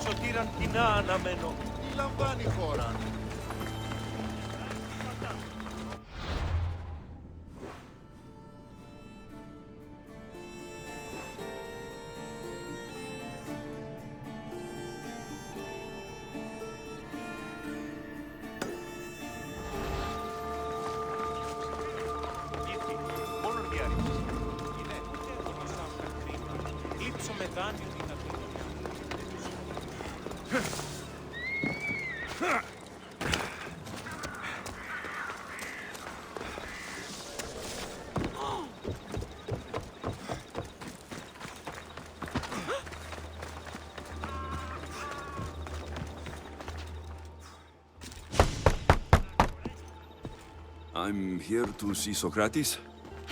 Σωτήραν κοινά αναμένω. Τι λαμβάνει η χώρα. Μόνο μια ρίξη. Είναι ούτε εγώ κρίμα. Λείψω με δάνειο την Αθήνα. I'm here to see Socrates.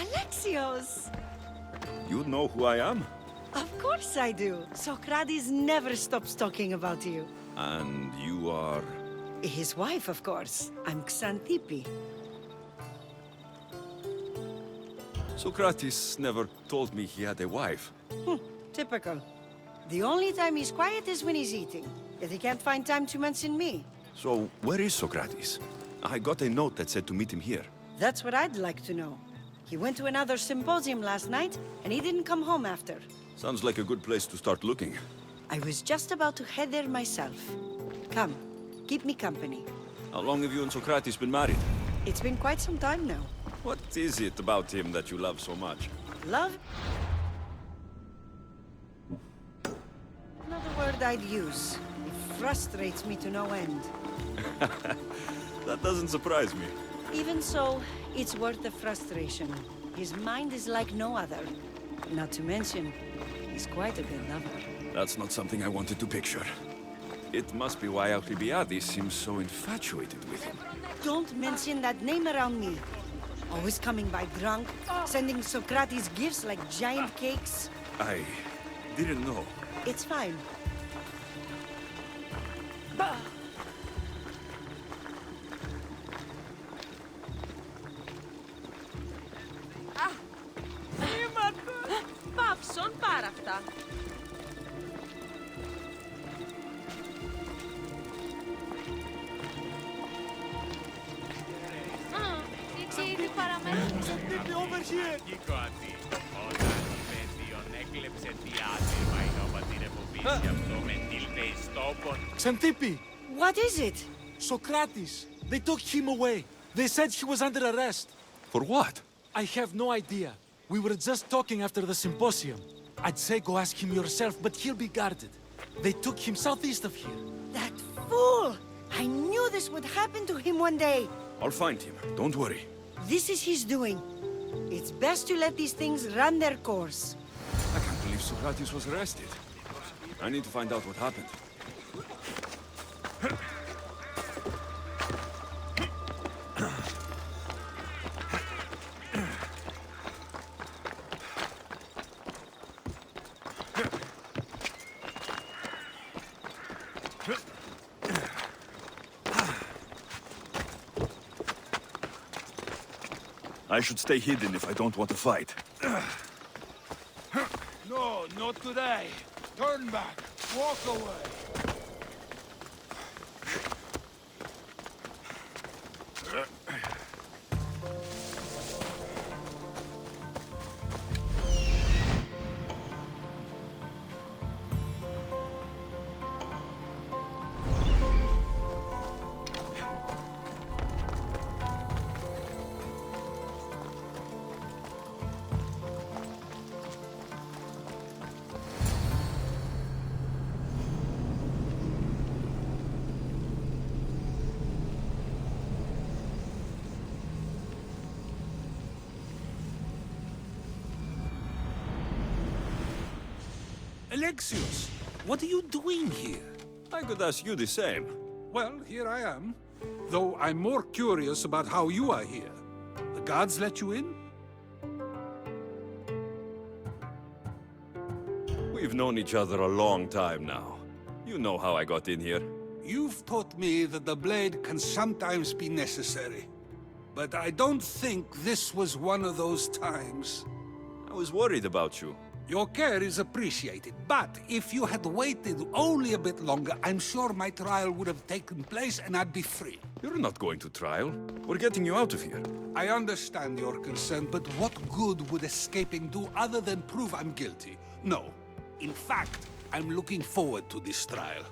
Alexios! You know who I am? Of course I do. Socrates never stops talking about you. And you are... His wife, of course. I'm Xanthippe. Socrates never told me he had a wife. Typical. The only time he's quiet is when he's eating. Yet he can't find time to mention me. So, where is Socrates? I got a note that said to meet him here. That's what I'd like to know. He went to another symposium last night, and he didn't come home after. Sounds like a good place to start looking. I was just about to head there myself. Come, keep me company. How long have you and Socrates been married? It's been quite some time now. What is it about him that you love so much? Love? Another word I'd use. It frustrates me to no end. That doesn't surprise me. Even so, it's worth the frustration. His mind is like no other. Not to mention, he's quite a good lover. That's not something I wanted to picture. It must be why Alcibiades seems so infatuated with him. Don't mention that name around me. Always coming by drunk, sending Socrates gifts like giant cakes. I didn't know. It's fine. Παύσον πάρα αυτά. Τι παραμένει. Όταν η Πέντιον έκλεψε τι άτομα η νόπατη ρεποβίση αυτό με τίλτεϊς τόπον. Xanthippe! What is it? Socrates! They took him away. They said he was under arrest. For what? I have no idea. We were just talking after the symposium. I'd say go ask him yourself, but he'll be guarded. They took him southeast of here. That fool! I knew this would happen to him one day. I'll find him. Don't worry. This is his doing. It's best to let these things run their course. I can't believe Socrates was arrested. I need to find out what happened. I should stay hidden if I don't want to fight. No, not today. Turn back. Walk away. Alexios, what are you doing here? I could ask you the same. Well, here I am. Though I'm more curious about how you are here. The guards let you in? We've known each other a long time now. You know how I got in here. You've taught me that the blade can sometimes be necessary. But I don't think this was one of those times. I was worried about you. Your care is appreciated, but if you had waited only a bit longer, I'm sure my trial would have taken place and I'd be free. You're not going to trial. We're getting you out of here. I understand your concern, but what good would escaping do other than prove I'm guilty? No. In fact, I'm looking forward to this trial.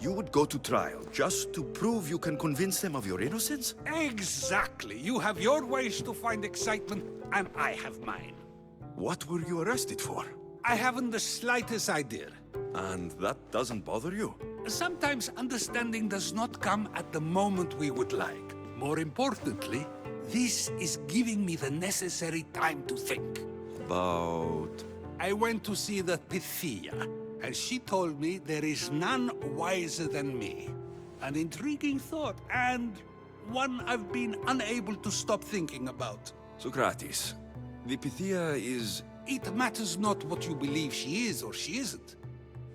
You would go to trial just to prove you can convince them of your innocence? Exactly. You have your ways to find excitement, and I have mine. What were you arrested for? I haven't the slightest idea. And that doesn't bother you? Sometimes understanding does not come at the moment we would like. More importantly, this is giving me the necessary time to think. About... I went to see the Pythia, and she told me there is none wiser than me. An intriguing thought, and one I've been unable to stop thinking about. Socrates, the Pythia is... It matters not what you believe she is or she isn't.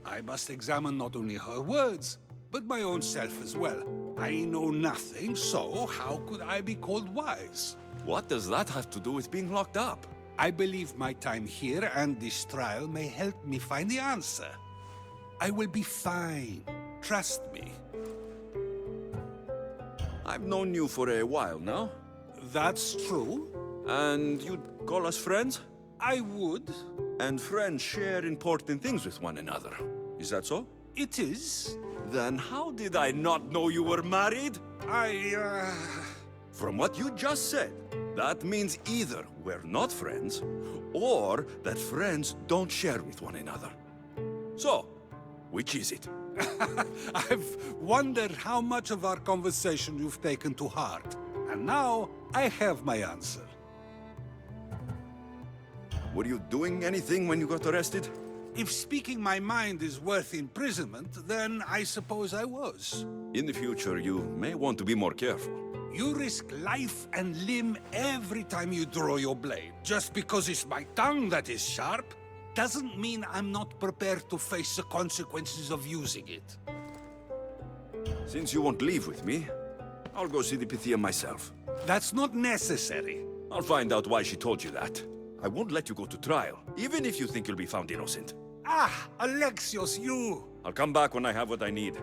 I must examine not only her words, but my own self as well. I know nothing, so how could I be called wise? What does that have to do with being locked up? I believe my time here and this trial may help me find the answer. I will be fine. Trust me. I've known you for a while now. That's true. And you'd call us friends? I would. And friends share important things with one another. Is that so? It is. Then how did I not know you were married? I, From what you just said, that means either we're not friends, or that friends don't share with one another. So, which is it? I've wondered how much of our conversation you've taken to heart. And now, I have my answer. Were you doing anything when you got arrested? If speaking my mind is worth imprisonment, then I suppose I was. In the future, you may want to be more careful. You risk life and limb every time you draw your blade. Just because it's my tongue that is sharp, doesn't mean I'm not prepared to face the consequences of using it. Since you won't leave with me, I'll go see the Pythia myself. That's not necessary. I'll find out why she told you that. I won't let you go to trial, even if you think you'll be found innocent. Ah, Alexios, you! I'll come back when I have what I need.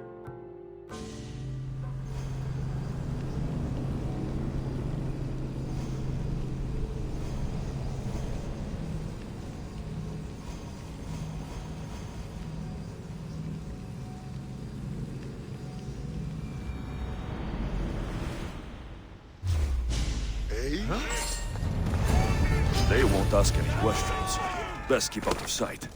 They won't ask any questions. Best keep out of sight.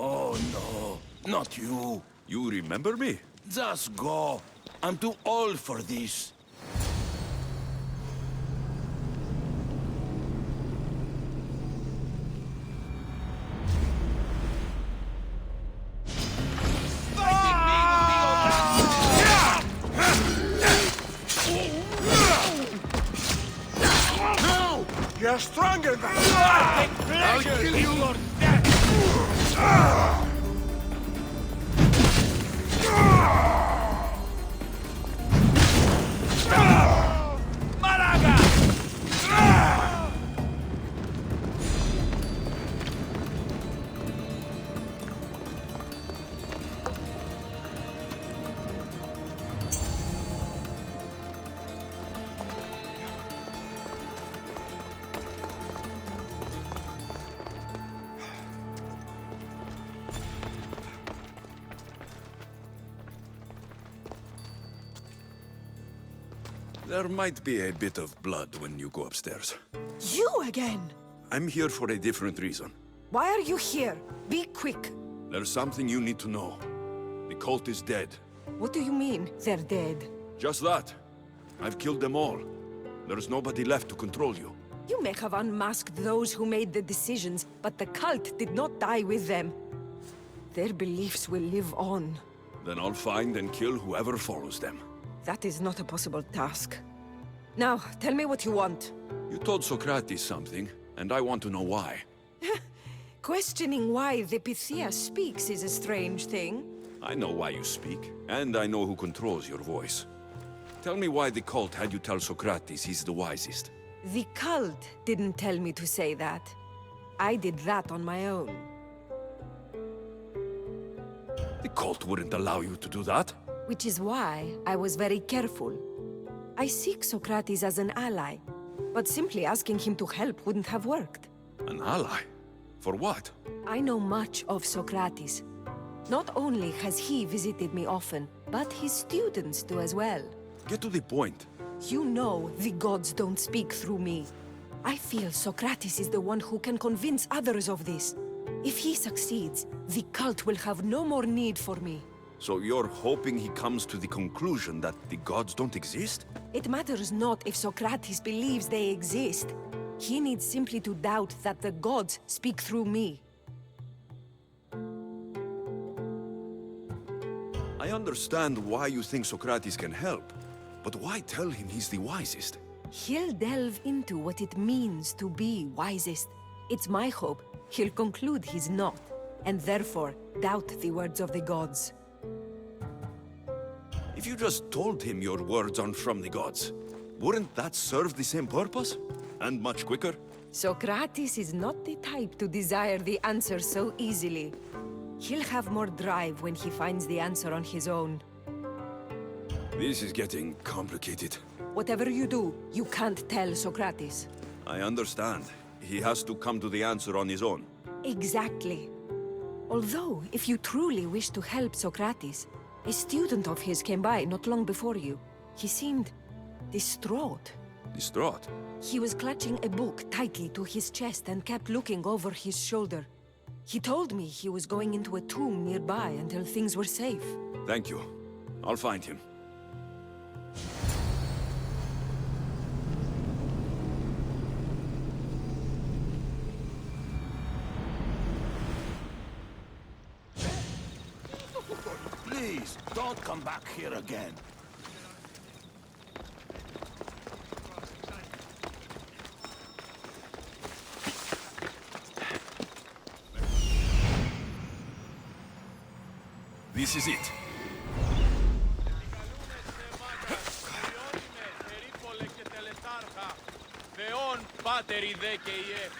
Oh no, not you. You remember me? Just go. I'm too old for this. You're stronger than I'll kill you. There might be a bit of blood when you go upstairs. You again? I'm here for a different reason. Why are you here? Be quick. There's something you need to know. The cult is dead. What do you mean, they're dead? Just that. I've killed them all. There's nobody left to control you. You may have unmasked those who made the decisions, but the cult did not die with them. Their beliefs will live on. Then I'll find and kill whoever follows them. That is not a possible task. Now, tell me what you want. You told Socrates something, and I want to know why. Questioning why the Pythia speaks is a strange thing. I know why you speak, and I know who controls your voice. Tell me why the cult had you tell Socrates he's the wisest. The cult didn't tell me to say that. I did that on my own. The cult wouldn't allow you to do that. Which is why I was very careful. I seek Socrates as an ally, but simply asking him to help wouldn't have worked. An ally? For what? I know much of Socrates. Not only has he visited me often, but his students do as well. Get to the point. You know the gods don't speak through me. I feel Socrates is the one who can convince others of this. If he succeeds, the cult will have no more need for me. So you're hoping he comes to the conclusion that the gods don't exist? It matters not if Socrates believes they exist. He needs simply to doubt that the gods speak through me. I understand why you think Socrates can help, but why tell him he's the wisest? He'll delve into what it means to be wisest. It's my hope he'll conclude he's not, and therefore doubt the words of the gods. If you just told him your words aren't from the gods, wouldn't that serve the same purpose? And much quicker? Socrates is not the type to desire the answer so easily. He'll have more drive when he finds the answer on his own. This is getting complicated. Whatever you do, you can't tell Socrates. I understand. He has to come to the answer on his own. Exactly. Although, if you truly wish to help Socrates, a student of his came by not long before you. He seemed distraught. Distraught? He was clutching a book tightly to his chest and kept looking over his shoulder. He told me he was going into a tomb nearby until things were safe. Thank you. I'll find him. Please, don't come back here again. This is it. Θεόν πάτερ η δε και η εφ.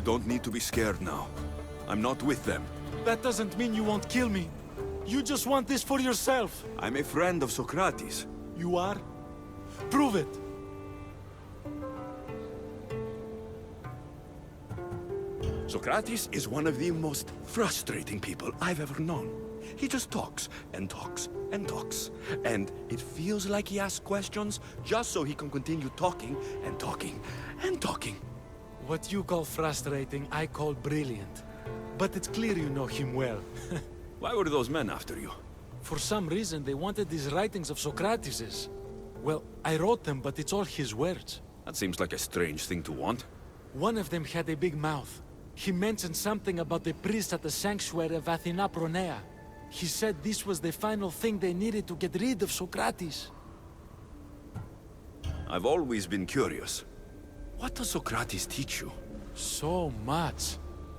don't need to be scared now. I'm not with them. That doesn't mean you won't kill me. You just want this for yourself. I'm a friend of Socrates. You are? Prove it. Socrates is one of the most frustrating people I've ever known. He just talks and talks and talks. And it feels like he asks questions just so he can continue talking and talking and talking. What you call frustrating, I call brilliant. But it's clear you know him well. Why were those men after you? For some reason, they wanted these writings of Socrates's. Well, I wrote them, but it's all his words. That seems like a strange thing to want. One of them had a big mouth. He mentioned something about the priest at the sanctuary of Athena Pronea. He said this was the final thing they needed to get rid of Socrates. I've always been curious. What does Socrates teach you? So much.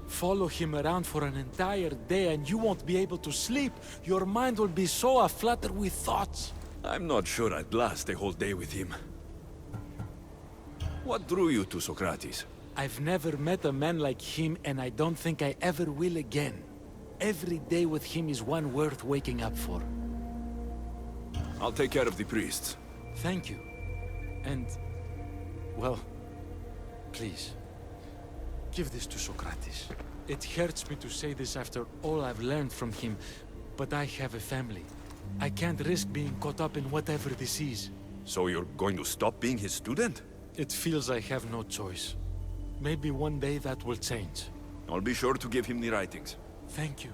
Follow him around for an entire day and you won't be able to sleep. Your mind will be so aflutter with thoughts. I'm not sure I'd last a whole day with him. What drew you to Socrates? I've never met a man like him, and I don't think I ever will again. Every day with him is one worth waking up for. I'll take care of the priests. Thank you. And, well, please, give this to Socrates. It hurts me to say this after all I've learned from him, but I have a family. I can't risk being caught up in whatever this is. So you're going to stop being his student? It feels I have no choice. Maybe one day that will change. I'll be sure to give him the writings. Thank you.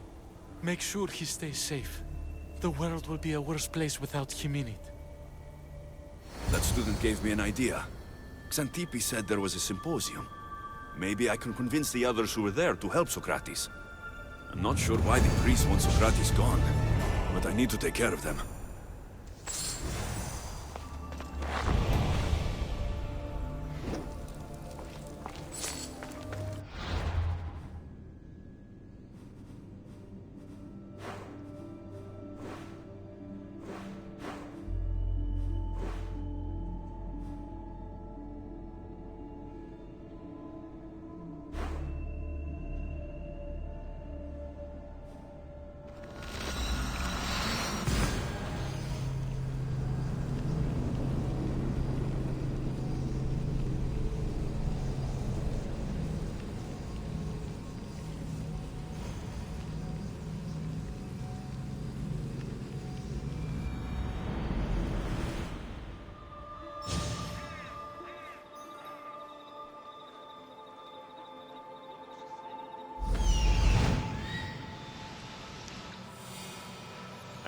Make sure he stays safe. The world will be a worse place without him in it. That student gave me an idea. Xantippe said there was a symposium. Maybe I can convince the others who were there to help Socrates. I'm not sure why the priests want Socrates gone, but I need to take care of them.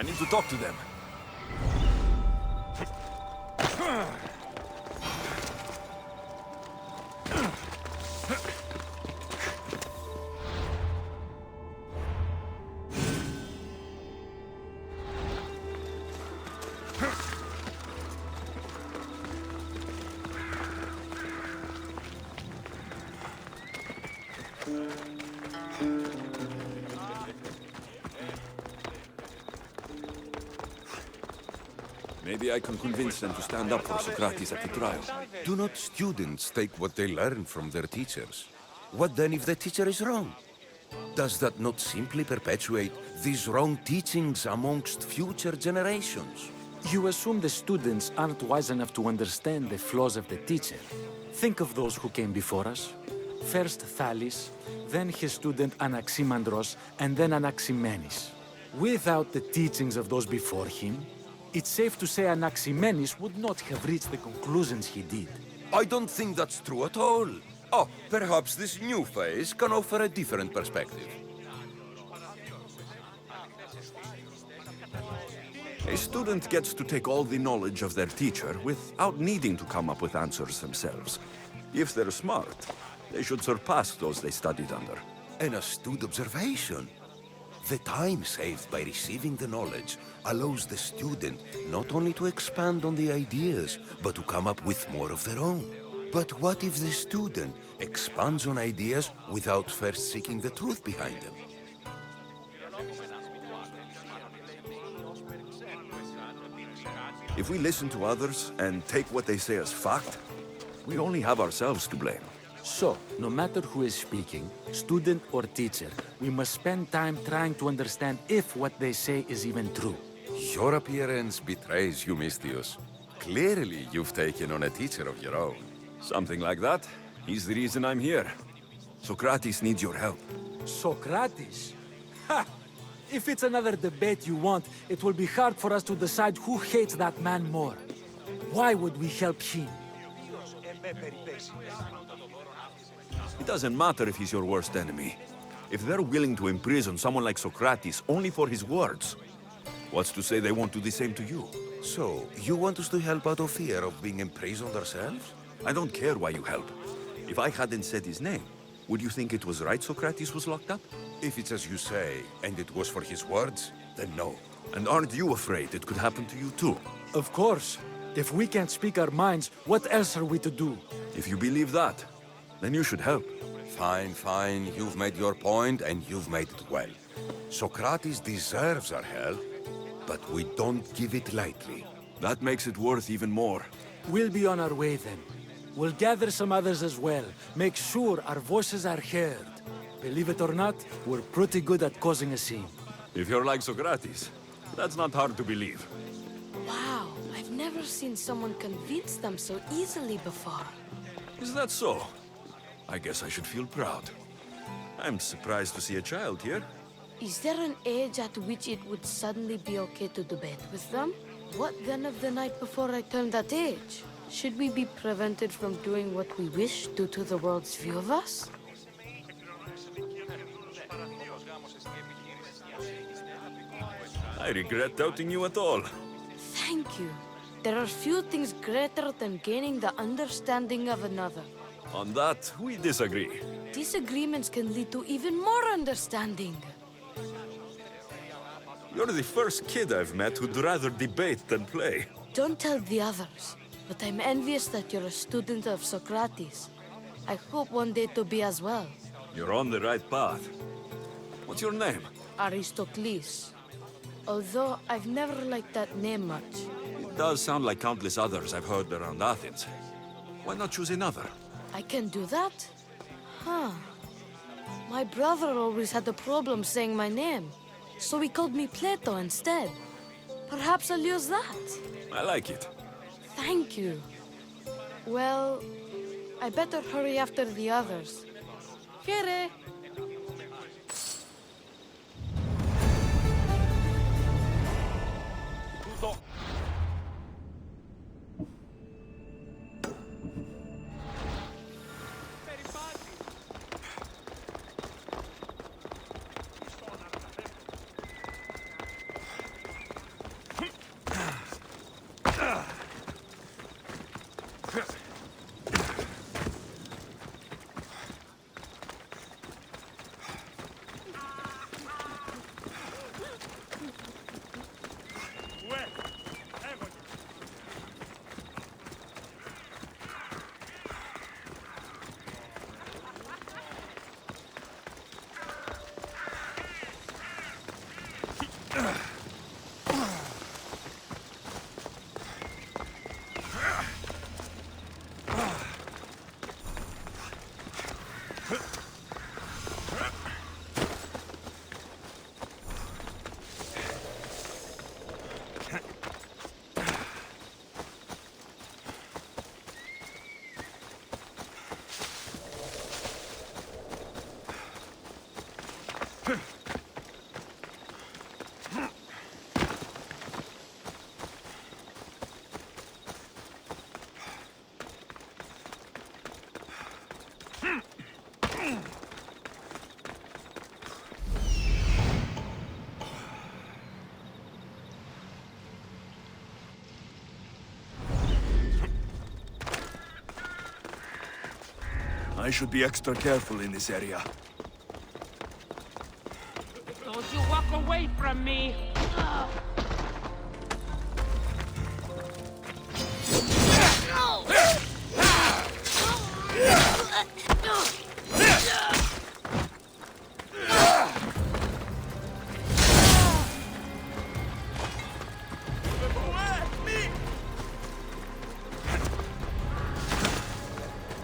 I need to talk to them. Maybe I can convince them to stand up for Socrates at the trial. Do not students take what they learn from their teachers? What then if the teacher is wrong? Does that not simply perpetuate these wrong teachings amongst future generations? You assume the students aren't wise enough to understand the flaws of the teacher. Think of those who came before us. First Thales, then his student Anaximandros, and then Anaximenes. Without the teachings of those before him, it's safe to say Anaximenes would not have reached the conclusions he did. I don't think that's true at all. Oh, perhaps this new phase can offer a different perspective. A student gets to take all the knowledge of their teacher without needing to come up with answers themselves. If they're smart, they should surpass those they studied under. An astute observation. The time saved by receiving the knowledge allows the student not only to expand on the ideas, but to come up with more of their own. But what if the student expands on ideas without first seeking the truth behind them? If we listen to others and take what they say as fact, we only have ourselves to blame. So, no matter who is speaking, student or teacher, we must spend time trying to understand if what they say is even true. Your appearance betrays you, Misthios. Clearly, you've taken on a teacher of your own. Something like that. He's the reason I'm here. Socrates needs your help. Socrates? Ha! If it's another debate you want, it will be hard for us to decide who hates that man more. Why would we help him? It doesn't matter if he's your worst enemy. If they're willing to imprison someone like Socrates only for his words, what's to say they won't do the same to you? So, you want us to help out of fear of being imprisoned ourselves? I don't care why you help. If I hadn't said his name, would you think it was right Socrates was locked up? If it's as you say, and it was for his words, then no. And aren't you afraid it could happen to you too? Of course. If we can't speak our minds, what else are we to do? If you believe that, then you should help. Fine, fine. You've made your point, and you've made it well. Socrates deserves our help, but we don't give it lightly. That makes it worth even more. We'll be on our way then. We'll gather some others as well. Make sure our voices are heard. Believe it or not, we're pretty good at causing a scene. If you're like Socrates, that's not hard to believe. Wow, I've never seen someone convince them so easily before. Is that so? I guess I should feel proud. I'm surprised to see a child here. Is there an age at which it would suddenly be okay to debate with them? What then of the night before I turned that age? Should we be prevented from doing what we wish due to the world's view of us? I regret doubting you at all. Thank you. There are few things greater than gaining the understanding of another. On that, we disagree. Disagreements can lead to even more understanding. You're the first kid I've met who'd rather debate than play. Don't tell the others, but I'm envious that you're a student of Socrates. I hope one day to be as well. You're on the right path. What's your name? Aristocles. Although I've never liked that name much. It does sound like countless others I've heard around Athens. Why not choose another? I can do that? Huh. My brother always had a problem saying my name, so he called me Plato instead. Perhaps I'll use that. I like it. Thank you. Well, I better hurry after the others. Here. I should be extra careful in this area. Don't you walk away from me!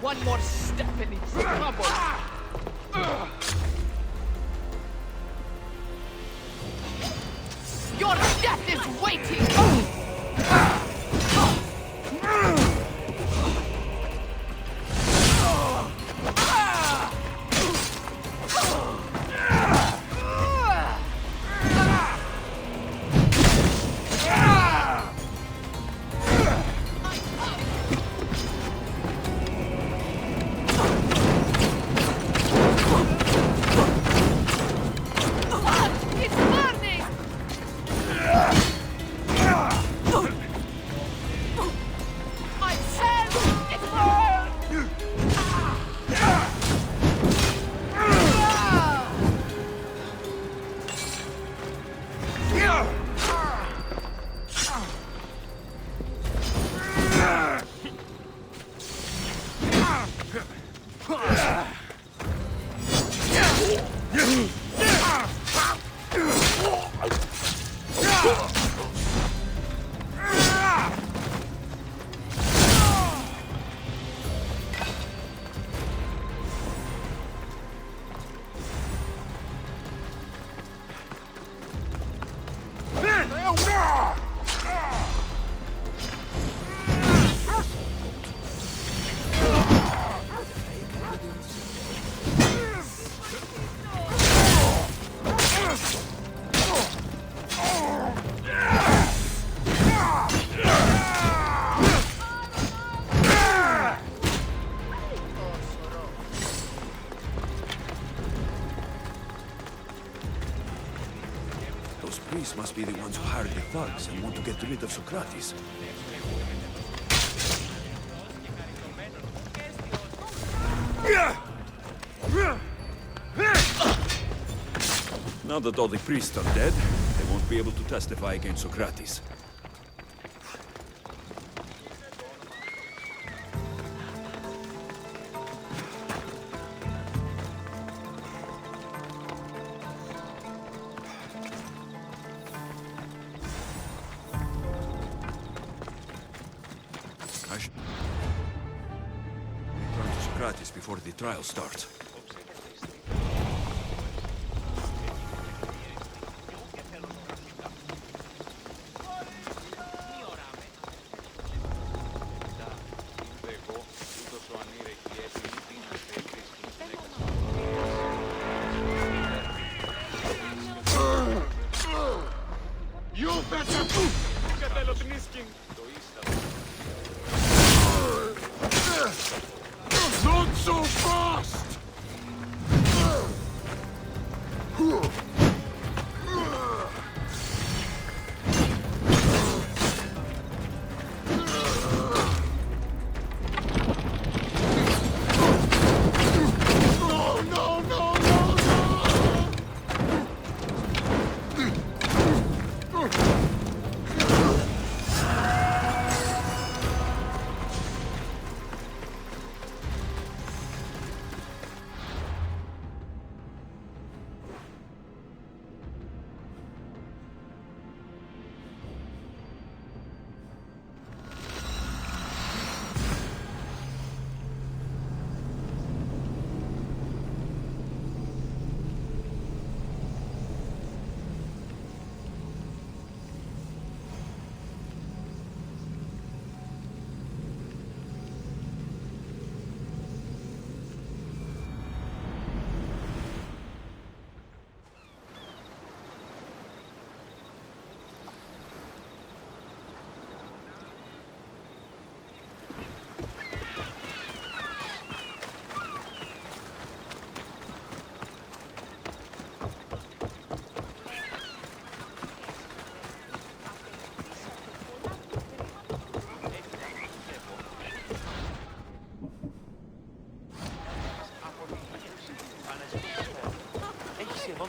one more step and it's trouble. Your death is waiting! Those priests must be the ones who hired the thugs and want to get rid of Socrates. Now that all the priests are dead, they won't be able to testify against Socrates. I should return to Socrates before the trial starts. Not so fast!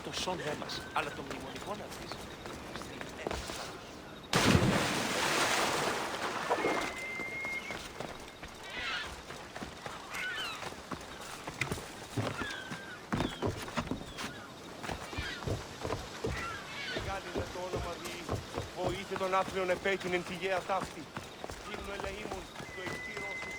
το σον δεν μας, αλλά το μνημονικό να δεις. Μεγάλη με το όνομα Διή, βοήθε τον άθλιον επέτειν εν τη γέα ταύτη. Γύμνο ελεήμουν, το εκτήρω όσους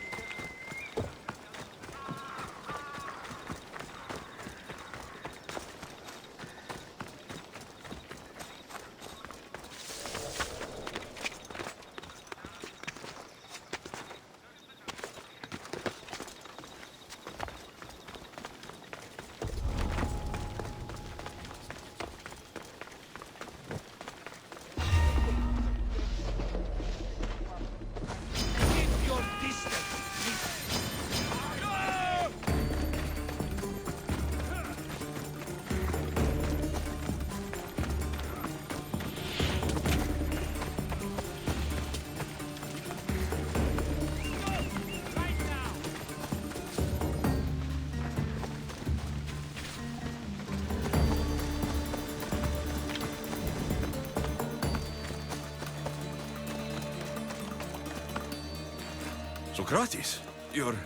Socrates, you're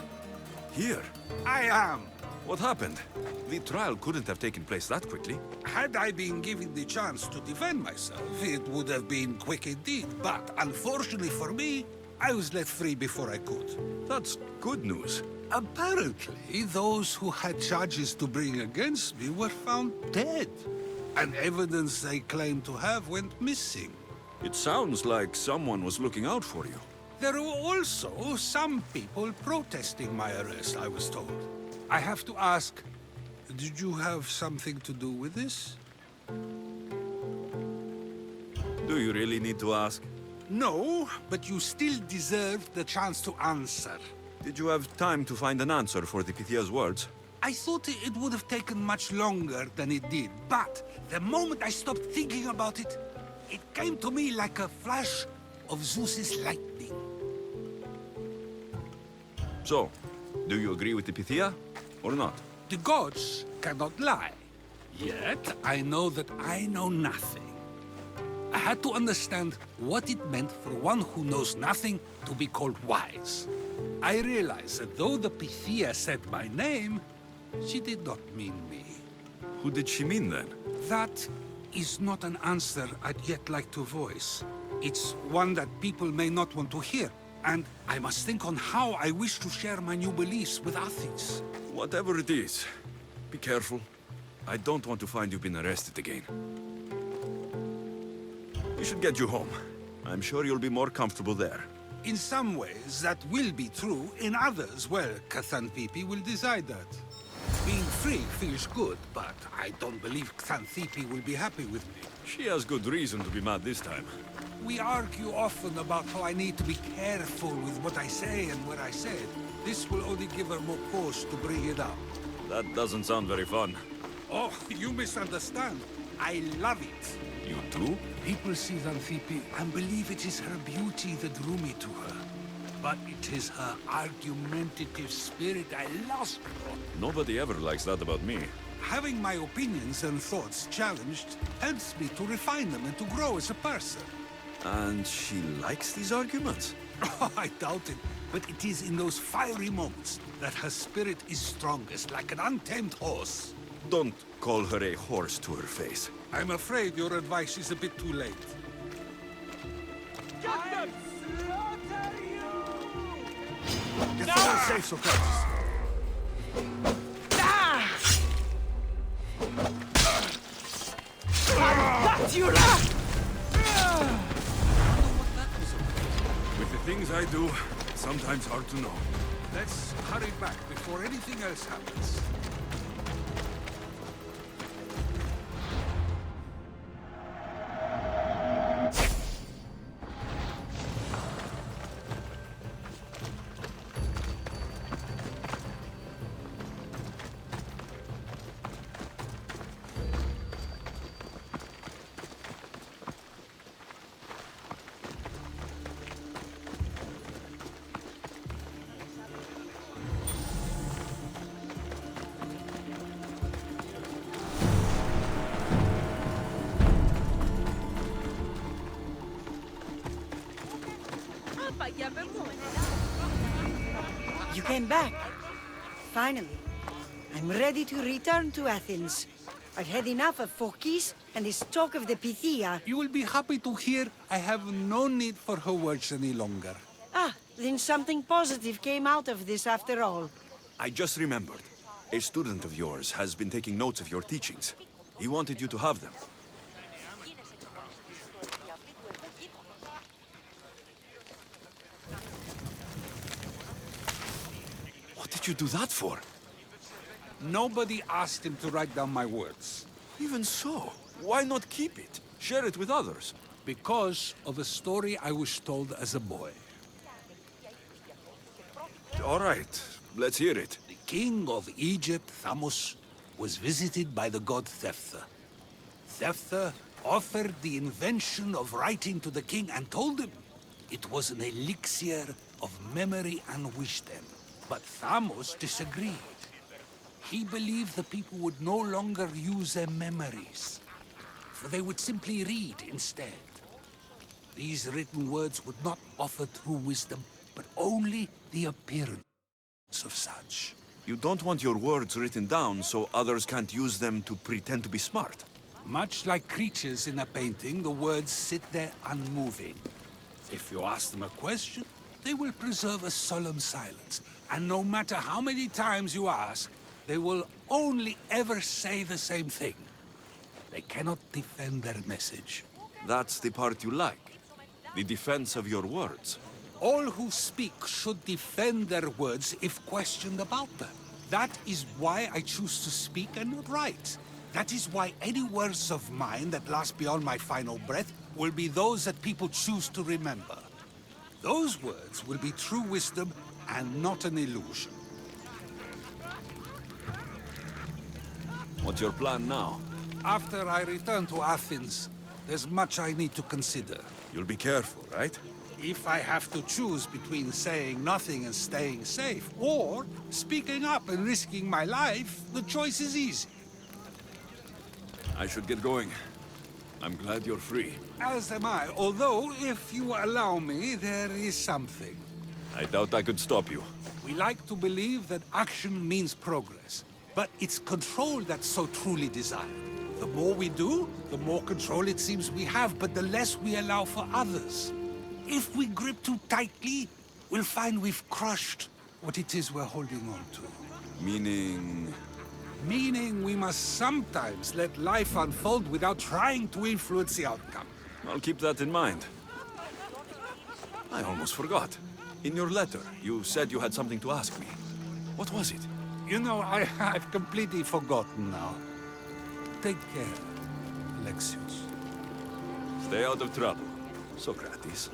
here. I am. What happened? The trial couldn't have taken place that quickly. Had I been given the chance to defend myself, it would have been quick indeed. But unfortunately for me, I was let free before I could. That's good news. Apparently, those who had charges to bring against me were found dead. And evidence they claimed to have went missing. It sounds like someone was looking out for you. There were also some people protesting my arrest, I was told. I have to ask, did you have something to do with this? Do you really need to ask? No, but you still deserve the chance to answer. Did you have time to find an answer for the Pythia's words? I thought it would have taken much longer than it did, but the moment I stopped thinking about it, it came to me like a flash of Zeus's lightning. So, do you agree with the Pythia, or not? The gods cannot lie. Yet, I know that I know nothing. I had to understand what it meant for one who knows nothing to be called wise. I realized that though the Pythia said my name, she did not mean me. Who did she mean then? That is not an answer I'd yet like to voice. It's one that people may not want to hear. And I must think on how I wish to share my new beliefs with Athens. Whatever it is, be careful. I don't want to find you've been arrested again. We should get you home. I'm sure you'll be more comfortable there. In some ways, that will be true. In others, well, Xanthippe will decide that. Being free feels good, but I don't believe Xanthippe will be happy with me. She has good reason to be mad this time. We argue often about how I need to be careful with what I say and what I said. This will only give her more cause to bring it up. That doesn't sound very fun. Oh, you misunderstand. I love it. You do? People see Xanthippe and believe it is her beauty that drew me to her. But it is her argumentative spirit I lost. Nobody ever likes that about me. Having my opinions and thoughts challenged helps me to refine them and to grow as a person. And she likes these arguments? Oh, I doubt it. But it is in those fiery moments that her spirit is strongest, like an untamed horse. Don't call her a horse to her face. I'm afraid your advice is a bit too late. Get someone safe, Socrates. With the things I do, it's sometimes hard to know. Let's hurry back before anything else happens. You came back. Finally. I'm ready to return to Athens. I've had enough of Phokis and this talk of the Pythia. You will be happy to hear I have no need for her words any longer. Ah, then something positive came out of this after all. I just remembered. A student of yours has been taking notes of your teachings. He wanted you to have them. What did you do that for? Nobody asked him to write down my words. Even so, why not keep it? Share it with others. Because of a story I was told as a boy. All right, let's hear it. The king of Egypt, Thamos, was visited by the god Thephtha. Thephtha offered the invention of writing to the king and told him it was an elixir of memory and wisdom. But Thamos disagreed. He believed the people would no longer use their memories, for they would simply read instead. These written words would not offer true wisdom, but only the appearance of such. You don't want your words written down so others can't use them to pretend to be smart. Much like creatures in a painting, the words sit there unmoving. If you ask them a question, they will preserve a solemn silence. And no matter how many times you ask, they will only ever say the same thing. They cannot defend their message. That's the part you like. The defense of your words. All who speak should defend their words if questioned about them. That is why I choose to speak and not write. That is why any words of mine that last beyond my final breath will be those that people choose to remember. Those words will be true wisdom and not an illusion. What's your plan now? After I return to Athens, there's much I need to consider. You'll be careful, right? If I have to choose between saying nothing and staying safe, or speaking up and risking my life, the choice is easy. I should get going. I'm glad you're free. As am I, although, if you allow me, there is something. I doubt I could stop you. We like to believe that action means progress, but it's control that's so truly desired. The more we do, the more control it seems we have, but the less we allow for others. If we grip too tightly, we'll find we've crushed what it is we're holding on to. Meaning... Meaning we must sometimes let life unfold without trying to influence the outcome. I'll keep that in mind. I almost forgot. In your letter, you said you had something to ask me. What was it? You know, I've completely forgotten now. Take care, Alexios. Stay out of trouble, Socrates.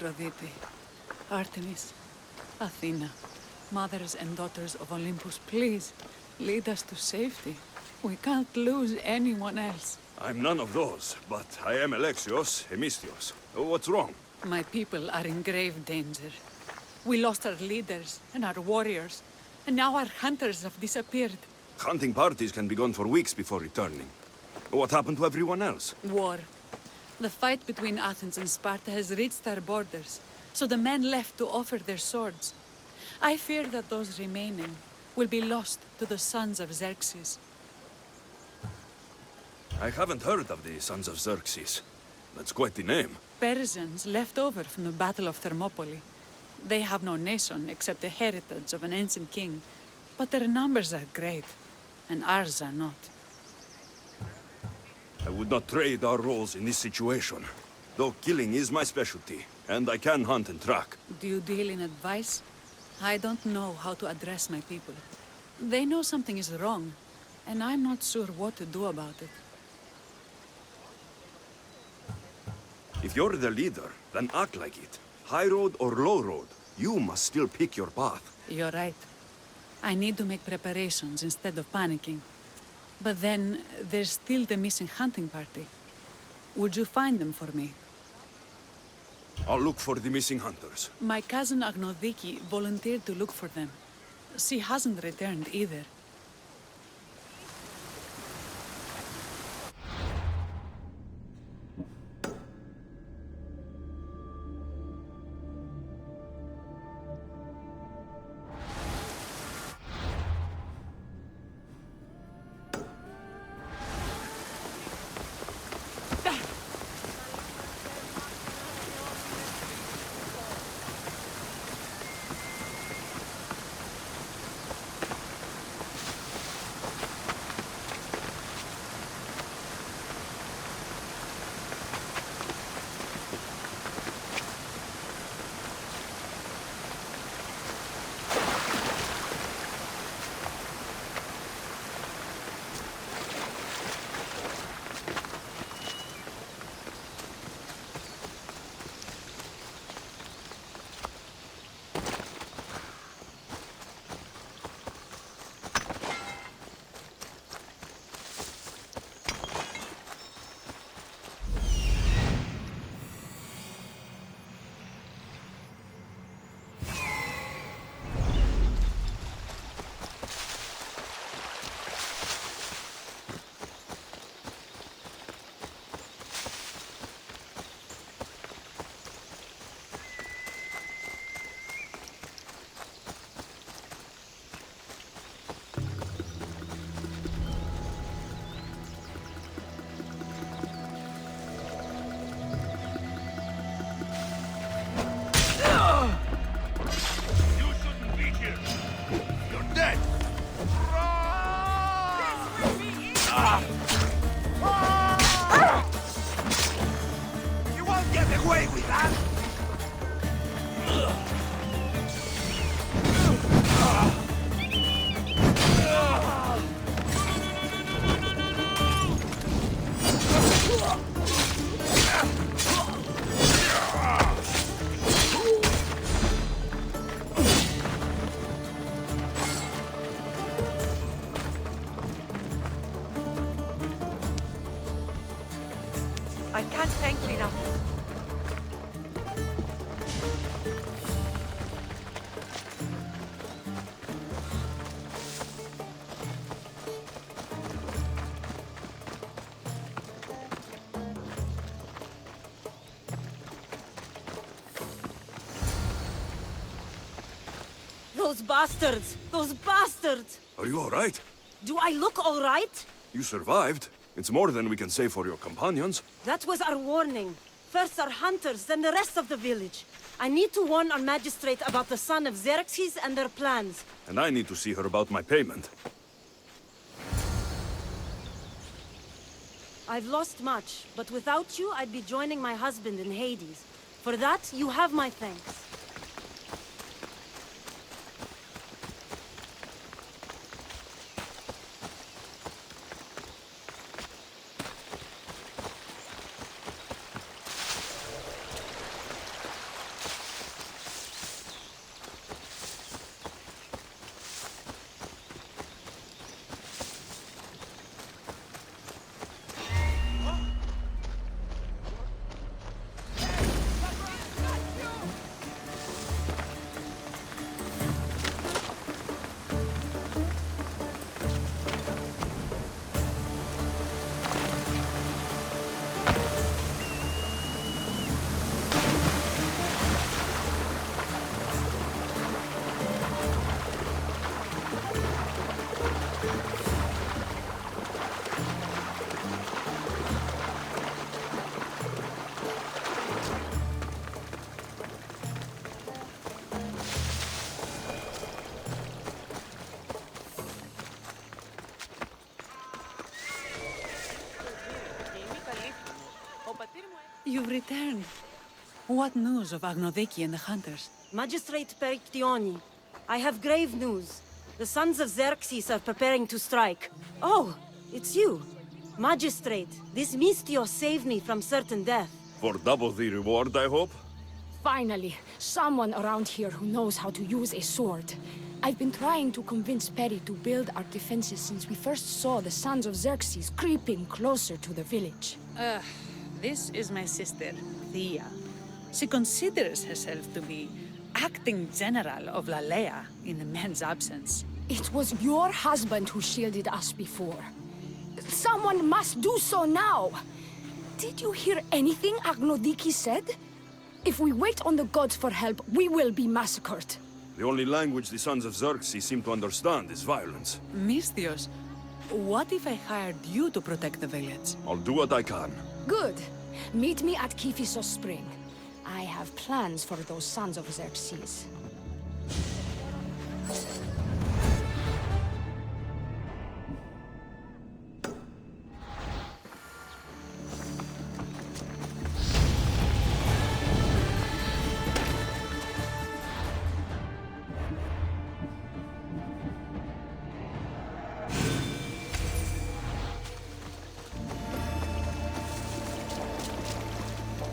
Aphrodite, Artemis, Athena, mothers and daughters of Olympus, please, lead us to safety. We can't lose anyone else. I'm none of those, but I am Alexios Hemistios. What's wrong? My people are in grave danger. We lost our leaders and our warriors, and now our hunters have disappeared. Hunting parties can be gone for weeks before returning. What happened to everyone else? War. The fight between Athens and Sparta has reached our borders, so the men left to offer their swords. I fear that those remaining will be lost to the sons of Xerxes. I haven't heard of the Sons of Xerxes. That's quite the name. Persians left over from the Battle of Thermopylae. They have no nation except the heritage of an ancient king, but their numbers are great, and ours are not. I would not trade our roles in this situation, though killing is my specialty, and I can hunt and track. Do you deal in advice? I don't know how to address my people. They know something is wrong, and I'm not sure what to do about it. If you're the leader, then act like it. High road or low road, you must still pick your path. You're right. I need to make preparations instead of panicking. But then, there's still the missing hunting party. Would you find them for me? I'll look for the missing hunters. My cousin Agnodiki volunteered to look for them. She hasn't returned either. I can't thank you enough. Those bastards! Those bastards! Are you all right? Do I look all right? You survived. It's more than we can say for your companions. That was our warning. First our hunters, then the rest of the village. I need to warn our magistrate about the son of Xerxes and their plans. And I need to see her about my payment. I've lost much, but without you, I'd be joining my husband in Hades. For that, you have my thanks. You've returned. What news of Agnodeki and the hunters? Magistrate Perictioni, I have grave news. The sons of Xerxes are preparing to strike. Oh, it's you. Magistrate, this Mistio saved me from certain death. For double the reward, I hope? Finally, someone around here who knows how to use a sword. I've been trying to convince Perry to build our defenses since we first saw the sons of Xerxes creeping closer to the village. This is my sister, Thea. She considers herself to be acting general of Lalea in the man's absence. It was your husband who shielded us before. Someone must do so now! Did you hear anything Agnodiki said? If we wait on the gods for help, we will be massacred. The only language the sons of Xerxes seem to understand is violence. Misthios, what if I hired you to protect the village? I'll do what I can. Good. Meet me at Kiphisos Spring. I have plans for those sons of Xerxes.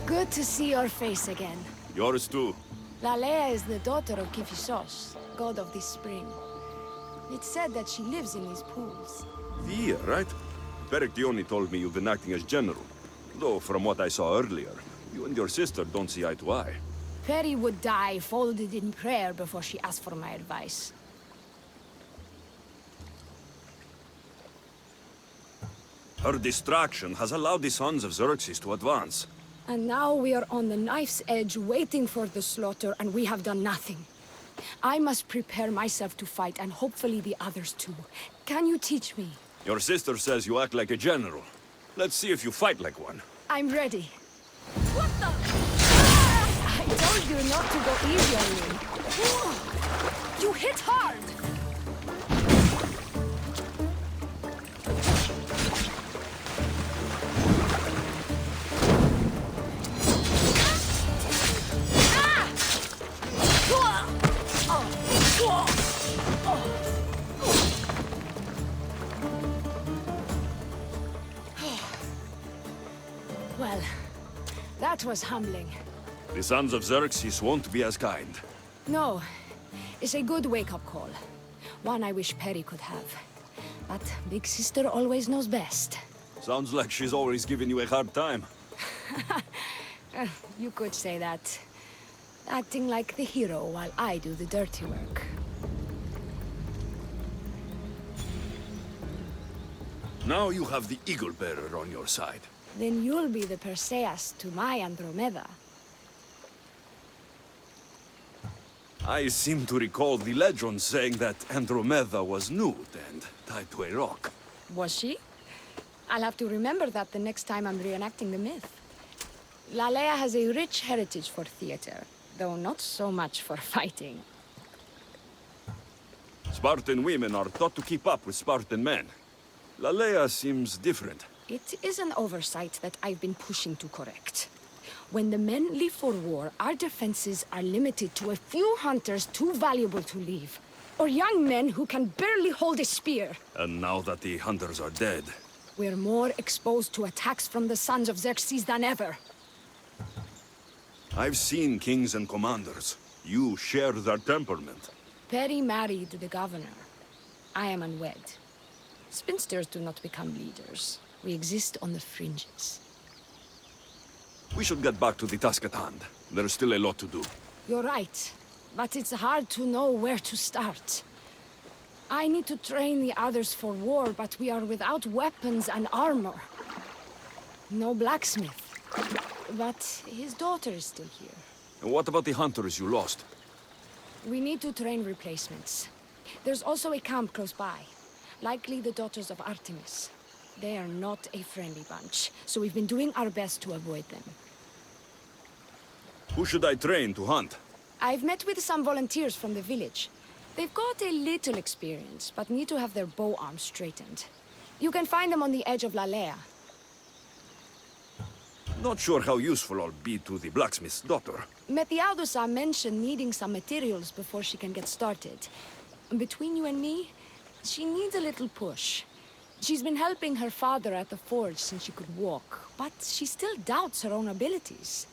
Good to see your face again. Yours too. Lalea is the daughter of Kiphisos, god of the spring. It's said that she lives in these pools. Thea, right? Perictioni told me you've been acting as general. Though, from what I saw earlier, you and your sister don't see eye to eye. Perry would die folded in prayer before she asked for my advice. Her distraction has allowed the sons of Xerxes to advance. And now we are on the knife's edge waiting for the slaughter, and we have done nothing. I must prepare myself to fight, and hopefully the others too. Can you teach me? Your sister says you act like a general. Let's see if you fight like one. I'm ready. What the? I told you not to go easy on me. You hit hard! Well, that was humbling. The sons of Xerxes won't be as kind. No, it's a good wake-up call. One I wish Perry could have. But Big Sister always knows best. Sounds like she's always giving you a hard time. You could say that. Acting like the hero while I do the dirty work. Now you have the Eagle Bearer on your side. Then you'll be the Perseus to my Andromeda. I seem to recall the legend saying that Andromeda was nude and tied to a rock. Was she? I'll have to remember that the next time I'm reenacting the myth. Lalea has a rich heritage for theater, though not so much for fighting. Spartan women are taught to keep up with Spartan men. Lalea seems different. It is an oversight that I've been pushing to correct. When the men leave for war, our defenses are limited to a few hunters too valuable to leave, or young men who can barely hold a spear. And now that the hunters are dead... We're more exposed to attacks from the sons of Xerxes than ever. I've seen kings and commanders. You share their temperament. Perry married the governor. I am unwed. Spinsters do not become leaders. We exist on the fringes. We should get back to the task at hand. There's still a lot to do. You're right, but it's hard to know where to start. I need to train the others for war, but we are without weapons and armor. No blacksmith. But his daughter is still here. And what about the hunters you lost? We need to train replacements. There's also a camp close by. Likely the daughters of Artemis. They are not a friendly bunch, so we've been doing our best to avoid them. Who should I train to hunt? I've met with some volunteers from the village. They've got a little experience, but need to have their bow arms straightened. You can find them on the edge of Lalea. Not sure how useful I'll be to the blacksmith's daughter. Methiadusa mentioned needing some materials before she can get started. Between you and me, she needs a little push. She's been helping her father at the forge since she could walk, but she still doubts her own abilities.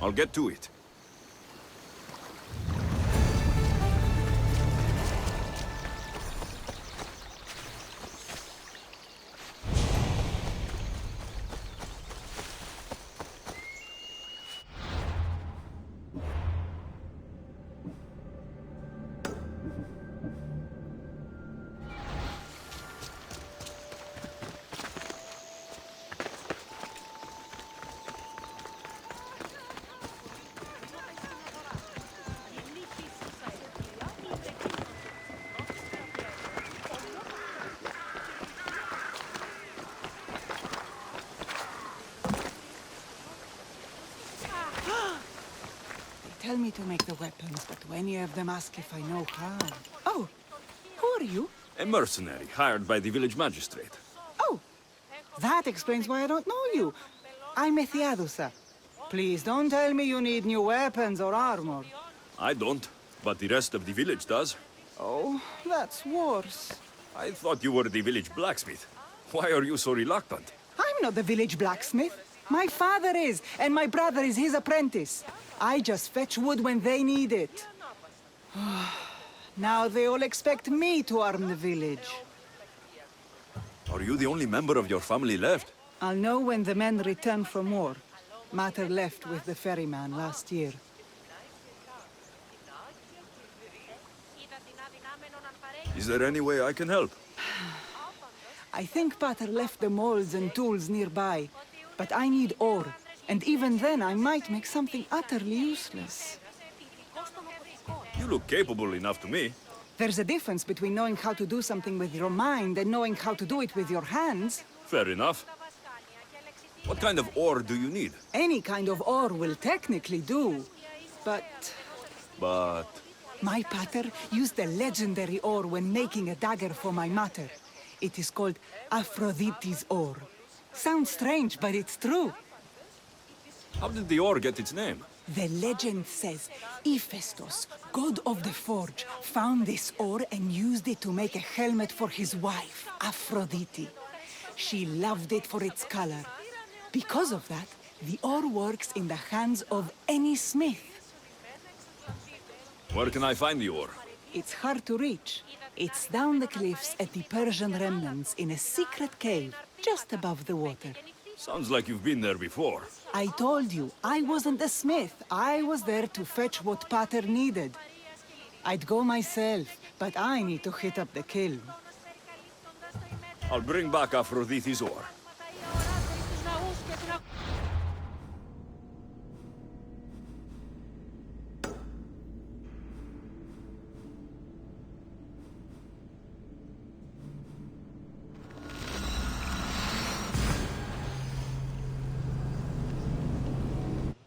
I'll get to it. Tell me to make the weapons, but many of them ask if I know how. Oh, who are you? A mercenary hired by the village magistrate. Oh, that explains why I don't know you. I'm Methiadusa. Please don't tell me you need new weapons or armor. I don't, but the rest of the village does. Oh, that's worse. I thought you were the village blacksmith. Why are you so reluctant? I'm not the village blacksmith. My father is, and my brother is his apprentice. I just fetch wood when they need it. Now they all expect me to arm the village. Are you the only member of your family left? I'll know when the men return from war. Mater left with the ferryman last year. Is there any way I can help? I think Pater left the molds and tools nearby, but I need ore. And even then, I might make something utterly useless. You look capable enough to me. There's a difference between knowing how to do something with your mind and knowing how to do it with your hands. Fair enough. What kind of ore do you need? Any kind of ore will technically do, but... My pater used a legendary ore when making a dagger for my mater. It is called Aphrodite's ore. Sounds strange, but it's true. How did the ore get its name? The legend says Hephaestus, god of the forge, found this ore and used it to make a helmet for his wife, Aphrodite. She loved it for its color. Because of that, the ore works in the hands of any smith. Where can I find the ore? It's hard to reach. It's down the cliffs at the Persian remnants in a secret cave, just above the water. Sounds like you've been there before. I told you, I wasn't a smith. I was there to fetch what Pater needed. I'd go myself, but I need to hit up the kiln. I'll bring back Aphrodite's ore.